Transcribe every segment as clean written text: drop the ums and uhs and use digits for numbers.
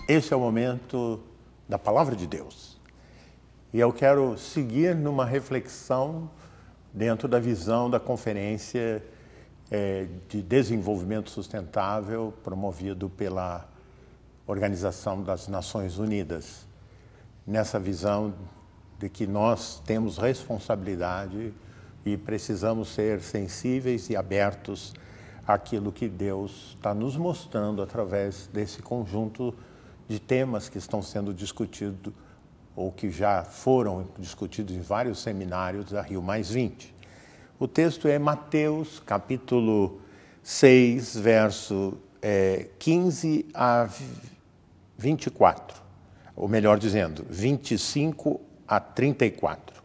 Este é o momento da Palavra de Deus. E eu quero seguir numa reflexão dentro da visão da Conferência de Desenvolvimento Sustentável promovido pela Organização das Nações Unidas. Nessa visão de que nós temos responsabilidade e precisamos ser sensíveis e abertos àquilo que Deus está nos mostrando através desse conjunto de temas que estão sendo discutidos ou que já foram discutidos em vários seminários da Rio Mais 20. O texto é Mateus, capítulo 6, verso 15 a 24, ou melhor dizendo, 25 a 34.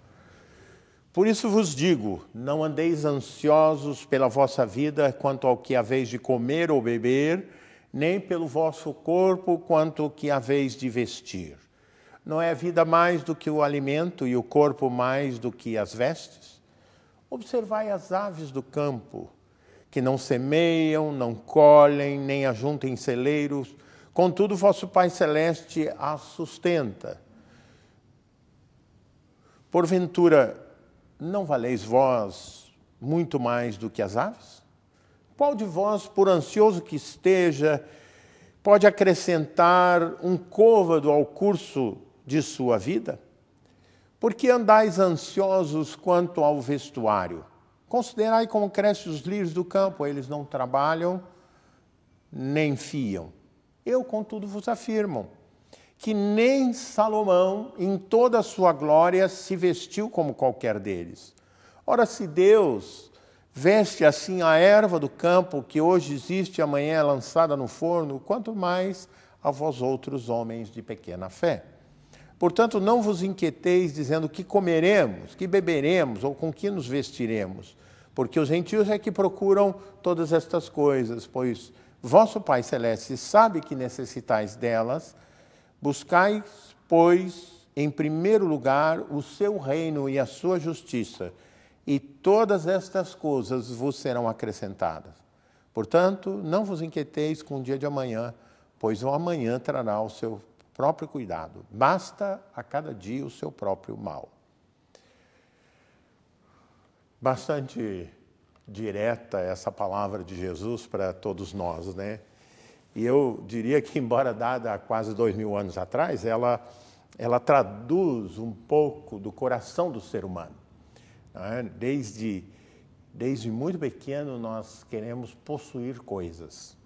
Por isso vos digo, não andeis ansiosos pela vossa vida quanto ao que haveis de comer ou beber, nem pelo vosso corpo quanto ao que haveis de vestir. Não é a vida mais do que o alimento e o corpo mais do que as vestes? Observai as aves do campo, que não semeiam, não colhem, nem ajuntem em celeiros, contudo vosso Pai Celeste as sustenta. Porventura, não valeis vós muito mais do que as aves? Qual de vós, por ansioso que esteja, pode acrescentar um côvado ao curso de sua vida? Por que andais ansiosos quanto ao vestuário? Considerai como crescem os lírios do campo, eles não trabalham, nem fiam. Eu, contudo, vos afirmo que nem Salomão, em toda a sua glória, se vestiu como qualquer deles. Ora, se Deus veste assim a erva do campo, que hoje existe e amanhã é lançada no forno, quanto mais a vós outros homens de pequena fé. Portanto, não vos inquieteis dizendo que comeremos, que beberemos ou com que nos vestiremos, porque os gentios é que procuram todas estas coisas, pois vosso Pai Celeste sabe que necessitais delas. Buscai, pois, em primeiro lugar o seu reino e a sua justiça, e todas estas coisas vos serão acrescentadas. Portanto, não vos inquieteis com o dia de amanhã, pois o amanhã trará o seu próprio cuidado. Basta a cada dia o seu próprio mal. Bastante direta essa palavra de Jesus para todos nós, né? E eu diria que, embora dada há quase 2000 anos atrás, ela traduz um pouco do coração do ser humano. Desde muito pequeno nós queremos possuir coisas.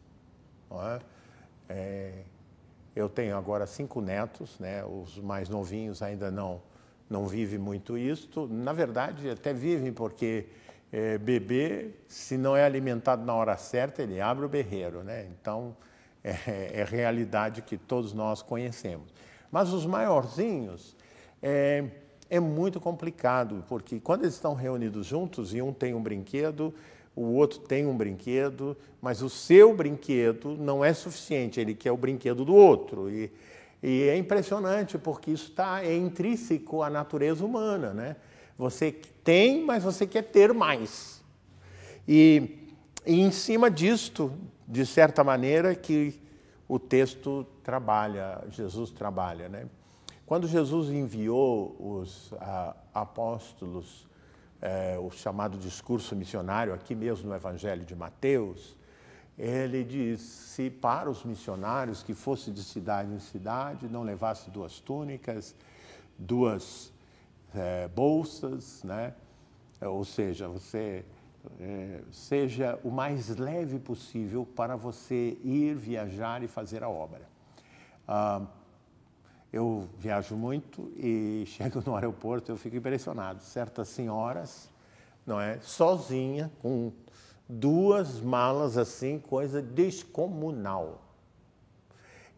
Eu tenho agora 5 netos, né? Os mais novinhos ainda não vivem muito isto. Na verdade, até vivem porque bebê, se não é alimentado na hora certa, ele abre o berreiro, né? Então, é realidade que todos nós conhecemos. Mas os maiorzinhos, é muito complicado, porque quando eles estão reunidos juntos e um tem um brinquedo, o outro tem um brinquedo, mas o seu brinquedo não é suficiente, ele quer o brinquedo do outro. E é impressionante, porque isso é intrínseco à natureza humana, né? Você tem, mas você quer ter mais. E em cima disto, de certa maneira, que o texto trabalha, Jesus trabalha, né? Quando Jesus enviou os apóstolos, o chamado discurso missionário, aqui mesmo no Evangelho de Mateus, ele disse para os missionários que fosse de cidade em cidade, não levasse 2 túnicas, 2 bolsas, né? Ou seja, você seja o mais leve possível para você ir, viajar e fazer a obra. Eu viajo muito e chego no aeroporto, eu fico impressionado. Certas senhoras, não é, sozinha, com 2 malas assim, coisa descomunal.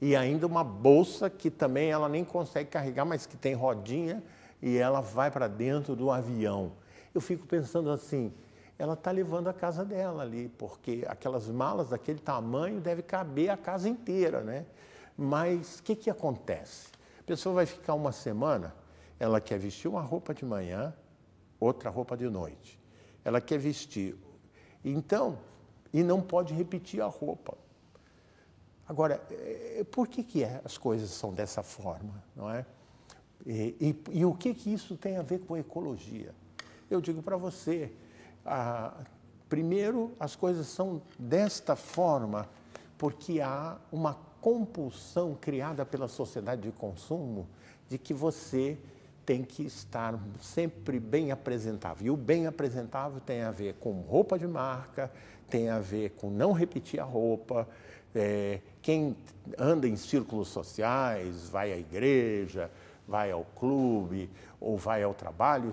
E ainda uma bolsa que também ela nem consegue carregar, mas que tem rodinha e ela vai para dentro do avião. Eu fico pensando assim, ela está levando a casa dela ali, porque aquelas malas daquele tamanho devem caber a casa inteira, né? Mas o que acontece? A pessoa vai ficar uma semana, ela quer vestir uma roupa de manhã, outra roupa de noite. Ela quer vestir. Então, e não pode repetir a roupa. Agora, por que as coisas são dessa forma, não é? E o que isso tem a ver com ecologia? Eu digo para você, primeiro, as coisas são desta forma porque há uma compulsão criada pela sociedade de consumo de que você tem que estar sempre bem apresentável. E o bem apresentável tem a ver com roupa de marca, tem a ver com não repetir a roupa. Quem anda em círculos sociais, vai à igreja, vai ao clube ou vai ao trabalho,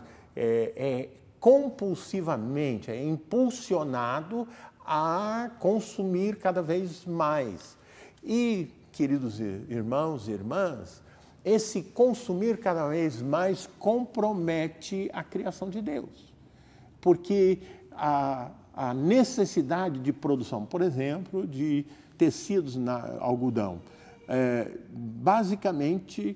compulsivamente, é impulsionado a consumir cada vez mais. E, queridos irmãos e irmãs, esse consumir cada vez mais compromete a criação de Deus. Porque a necessidade de produção, por exemplo, de tecidos na algodão, basicamente,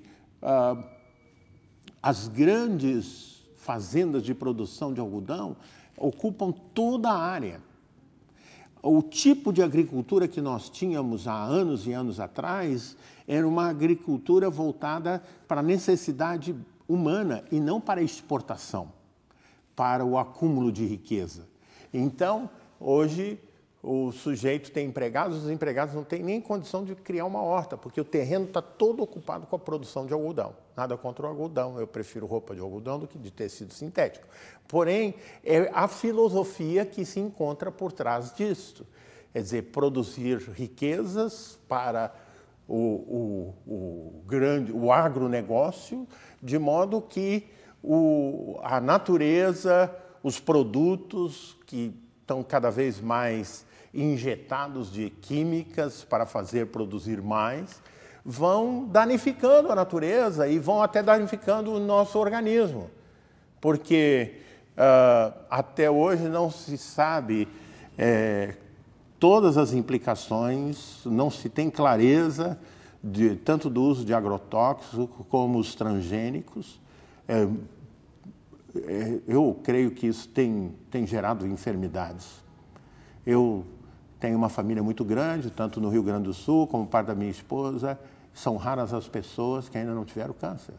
as grandes fazendas de produção de algodão ocupam toda a área. O tipo de agricultura que nós tínhamos há anos e anos atrás era uma agricultura voltada para a necessidade humana e não para a exportação, para o acúmulo de riqueza. Então, hoje, o sujeito tem empregados, os empregados não têm nem condição de criar uma horta, porque o terreno está todo ocupado com a produção de algodão. Nada contra o algodão, eu prefiro roupa de algodão do que de tecido sintético. Porém, é a filosofia que se encontra por trás disso. Quer dizer, produzir riquezas para o agronegócio, de modo que a natureza, os produtos que estão cada vez mais injetados de químicas para fazer produzir mais, vão danificando a natureza e vão até danificando o nosso organismo. Porque até hoje não se sabe todas as implicações, não se tem clareza tanto do uso de agrotóxicos como os transgênicos. Eu creio que isso tem gerado enfermidades. Eu tenho uma família muito grande, tanto no Rio Grande do Sul como parte da minha esposa. São raras as pessoas que ainda não tiveram câncer.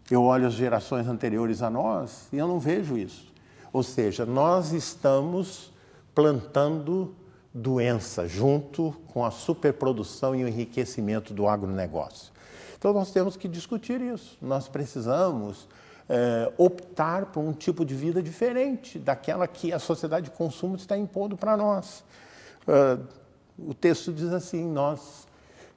Eu olho as gerações anteriores a nós e eu não vejo isso. Ou seja, nós estamos plantando doença junto com a superprodução e o enriquecimento do agronegócio. Então, nós temos que discutir isso. Nós precisamos optar por um tipo de vida diferente daquela que a sociedade de consumo está impondo para nós. O texto diz assim, nós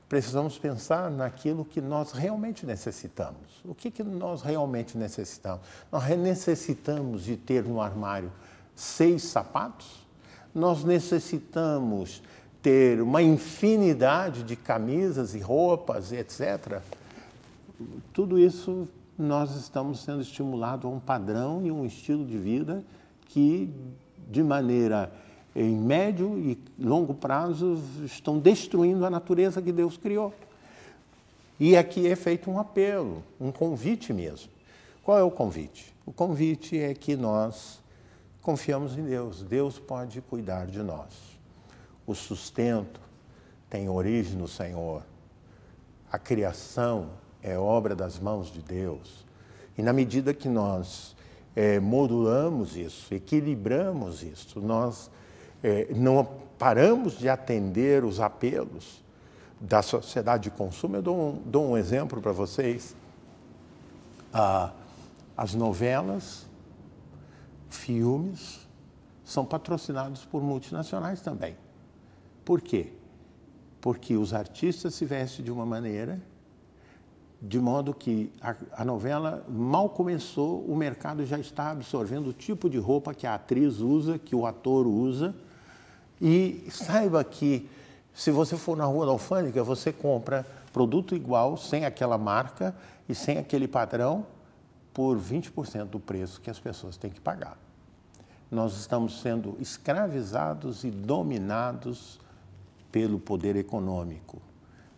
precisamos pensar naquilo que nós realmente necessitamos. O que nós realmente necessitamos? Nós necessitamos de ter no armário 6 sapatos? Nós necessitamos ter uma infinidade de camisas e roupas, etc. Tudo isso nós estamos sendo estimulados a um padrão e um estilo de vida que, de maneira em médio e longo prazo, estão destruindo a natureza que Deus criou. E aqui é feito um apelo, um convite mesmo. Qual é o convite? O convite é que nós confiamos em Deus. Deus pode cuidar de nós. O sustento tem origem no Senhor. A criação é obra das mãos de Deus. E na medida que nós modulamos isso, equilibramos isso, nós não paramos de atender os apelos da sociedade de consumo. Eu dou um exemplo para vocês. As novelas, filmes, são patrocinados por multinacionais também. Por quê? Porque os artistas se vestem de uma maneira, de modo que a novela mal começou, o mercado já está absorvendo o tipo de roupa que a atriz usa, que o ator usa. E saiba que, se você for na Rua da Alfândega, você compra produto igual, sem aquela marca e sem aquele padrão, por 20% do preço que as pessoas têm que pagar. Nós estamos sendo escravizados e dominados pelo poder econômico.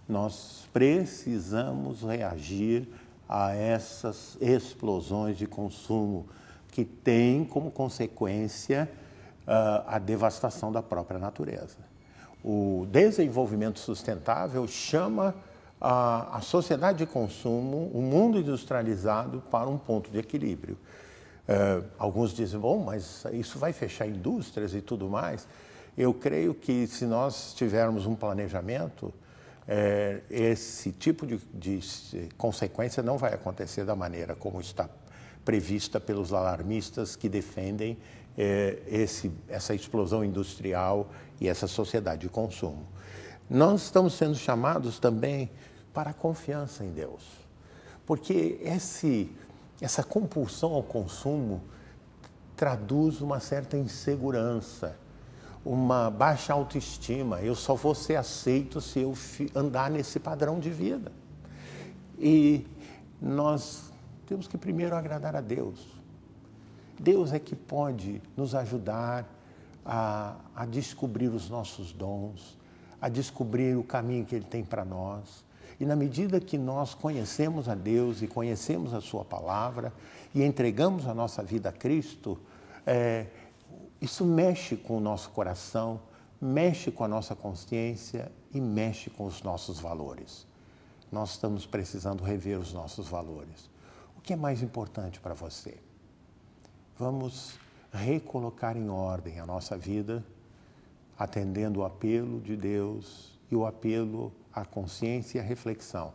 Nós precisamos reagir a essas explosões de consumo que têm como consequência a devastação da própria natureza. O desenvolvimento sustentável chama a sociedade de consumo, o mundo industrializado, para um ponto de equilíbrio. Alguns dizem, bom, mas isso vai fechar indústrias e tudo mais. Eu creio que se nós tivermos um planejamento, esse tipo de consequência não vai acontecer da maneira como está prevista pelos alarmistas que defendem essa explosão industrial e essa sociedade de consumo. Nós estamos sendo chamados também para a confiança em Deus, porque essa compulsão ao consumo traduz uma certa insegurança, uma baixa autoestima. Eu só vou ser aceito se eu andar nesse padrão de vida. E nós temos que primeiro agradar a Deus. Deus é que pode nos ajudar a descobrir os nossos dons, a descobrir o caminho que Ele tem para nós. E na medida que nós conhecemos a Deus e conhecemos a Sua palavra e entregamos a nossa vida a Cristo, isso mexe com o nosso coração, mexe com a nossa consciência e mexe com os nossos valores. Nós estamos precisando rever os nossos valores. O que é mais importante para você? Vamos recolocar em ordem a nossa vida, atendendo o apelo de Deus e o apelo à consciência e à reflexão,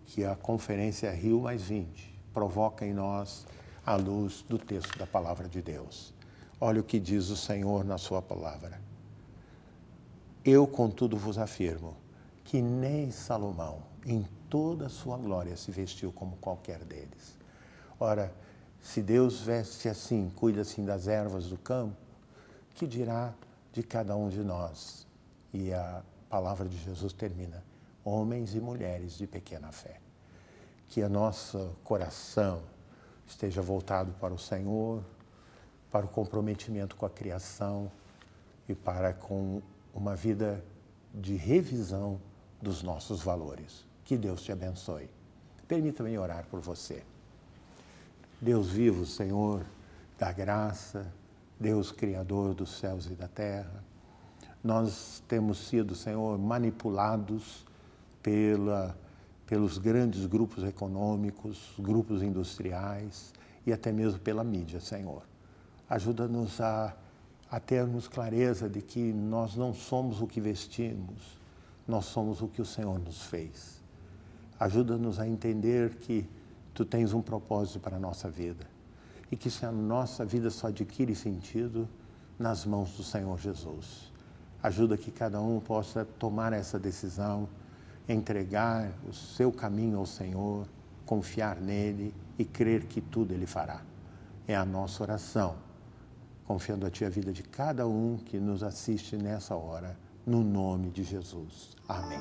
que a Conferência Rio+20 provoca em nós à luz do texto da Palavra de Deus. Olha o que diz o Senhor na sua palavra. Eu, contudo, vos afirmo que nem Salomão, em toda a sua glória, se vestiu como qualquer deles. Ora, se Deus veste assim, cuida assim das ervas do campo, que dirá de cada um de nós? E a palavra de Jesus termina, homens e mulheres de pequena fé. Que o nosso coração esteja voltado para o Senhor, para o comprometimento com a criação e para com uma vida de revisão dos nossos valores. Que Deus te abençoe. Permita-me orar por você. Deus vivo, Senhor da graça, Deus Criador dos céus e da terra, nós temos sido, Senhor, manipulados pelos grandes grupos econômicos, grupos industriais e até mesmo pela mídia, Senhor. Ajuda-nos a termos clareza de que nós não somos o que vestimos, nós somos o que o Senhor nos fez. Ajuda-nos a entender que Tu tens um propósito para a nossa vida e que se a nossa vida só adquire sentido nas mãos do Senhor Jesus. Ajuda que cada um possa tomar essa decisão, entregar o seu caminho ao Senhor, confiar nele e crer que tudo Ele fará. É a nossa oração, confiando a Ti a vida de cada um que nos assiste nessa hora, no nome de Jesus. Amém.